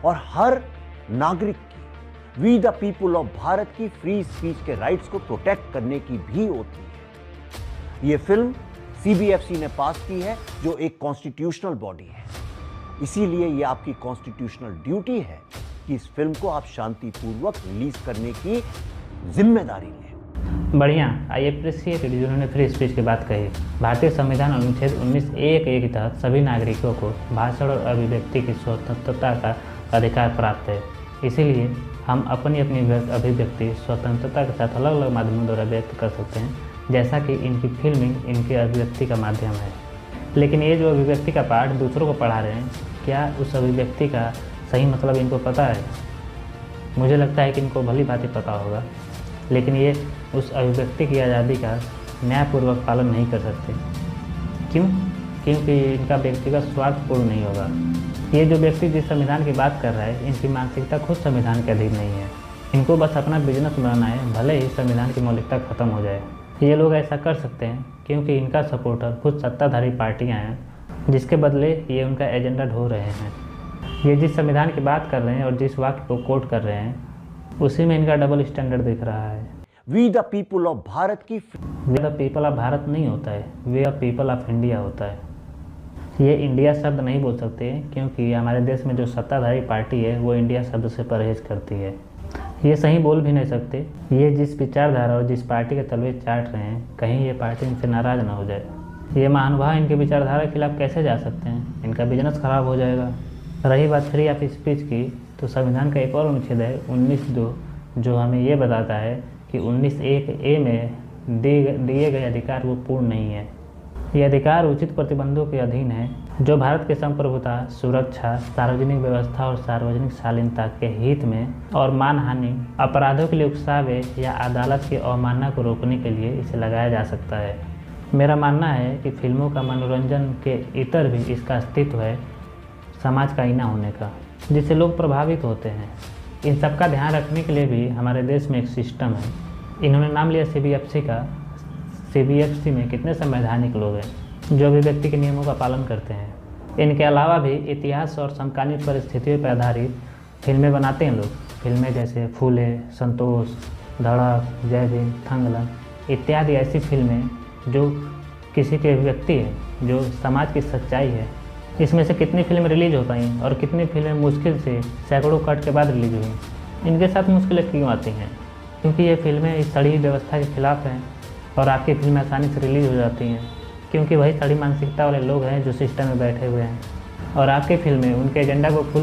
और हर नागरिक की, we the people of Bharat की फ्री स्पीच के राइट्स को प्रोटेक्ट करने की भी होती है। यह फिल्म सीबीएफसी ने पास की है, जो एक कॉन्स्टिट्यूशनल बॉडी है। इसीलिए यह आपकी कॉन्स्टिट्यूशनल ड्यूटी है कि इस फिल्म को आप शांतिपूर्वक रिलीज करने की जिम्मेदारी लें। बढ़िया, आई एप्रिशिएट जिन्होंने फ्री स्पीच की बात कही। भारतीय संविधान अनुच्छेद 19(1)(a) के तहत सभी नागरिकों को भाषण और अभिव्यक्ति की स्वतंत्रता का अधिकार प्राप्त है। इसीलिए हम अपनी अभिव्यक्ति स्वतंत्रता के साथ अलग अलग माध्यमों द्वारा व्यक्त कर सकते हैं, जैसा कि इनकी फिल्मिंग इनके अभिव्यक्ति का माध्यम है। लेकिन ये जो अभिव्यक्ति का पाठ दूसरों को पढ़ा रहे हैं, क्या उस अभिव्यक्ति का सही मतलब इनको पता है? मुझे लगता है कि इनको भली भांति पता होगा, लेकिन ये उस अभिव्यक्ति की आज़ादी का न्यायपूर्वक पालन नहीं कर सकते। क्यों? क्योंकि इनका व्यक्तिगत स्वार्थ पूर्ण नहीं होगा। ये जो व्यक्ति जिस संविधान की बात कर रहा है, इनकी मानसिकता खुद संविधान के अधीन नहीं है। इनको बस अपना बिजनेस बनाना है, भले ही संविधान की मौलिकता खत्म हो जाए। ये लोग ऐसा कर सकते हैं क्योंकि इनका सपोर्टर खुद सत्ताधारी पार्टियां हैं, जिसके बदले ये उनका एजेंडा ढो रहे हैं। ये जिस संविधान की बात कर रहे हैं और जिस वाक्य को कोट कर रहे हैं, उसी में इनका डबल स्टैंडर्ड दिख रहा है। We the people of Bharat की, we the people of Bharat नहीं होता है, we the people of India होता है। ये इंडिया शब्द नहीं बोल सकते क्योंकि हमारे देश में जो सत्ताधारी पार्टी है वो इंडिया शब्द से परहेज करती है। ये सही बोल भी नहीं सकते। ये जिस विचारधारा और जिस पार्टी के तलवे चाट रहे हैं, कहीं ये पार्टी इनसे नाराज़ ना हो जाए। ये महानुभाव इनके विचारधारा के खिलाफ कैसे जा सकते हैं? इनका बिजनेस खराब हो जाएगा। रही बात फ्री ऑफ स्पीच की, तो संविधान का एक और अनुच्छेद है 19(2), जो हमें ये बताता है कि 19(1)(a) में दिए गए अधिकार वो पूर्ण नहीं है। ये अधिकार उचित प्रतिबंधों के अधीन है, जो भारत की संप्रभुता, सुरक्षा, सार्वजनिक व्यवस्था और सार्वजनिक शालीनता के हित में और मानहानि, अपराधों के लिए उकसावे या अदालत की अवमानना को रोकने के लिए इसे लगाया जा सकता है। मेरा मानना है कि फिल्मों का मनोरंजन के इतर भी इसका अस्तित्व है, समाज का आईना होने का, जिससे लोग प्रभावित होते हैं। इन सब का ध्यान रखने के लिए भी हमारे देश में एक सिस्टम है। इन्होंने नाम लिया सीबीएफसी का। सीबीएफसी में कितने संवैधानिक लोग हैं जो अभिव्यक्ति के नियमों का पालन करते हैं। इनके अलावा भी इतिहास और समकालीन परिस्थितियों पर आधारित फिल्में बनाते हैं लोग। फिल्में जैसे फूले, संतोष, धड़क, जय भीम, थंगलम इत्यादि ऐसी फिल्में जो किसी के अभिव्यक्ति है, जो समाज की सच्चाई है। इसमें से कितनी फिल्में रिलीज हो पाई और कितनी फिल्में मुश्किल से सैकड़ों कट के बाद रिलीज हुई। इनके साथ मुश्किलें क्यों आती हैं? क्योंकि ये फिल्में इस सड़ी व्यवस्था के खिलाफ हैं और आपकी फिल्में आसानी से रिलीज हो जाती हैं, क्योंकि वही सड़ी मानसिकता वाले लोग हैं जो सिस्टम में बैठे हुए हैं और आपकी फिल्में उनके एजेंडा को फुल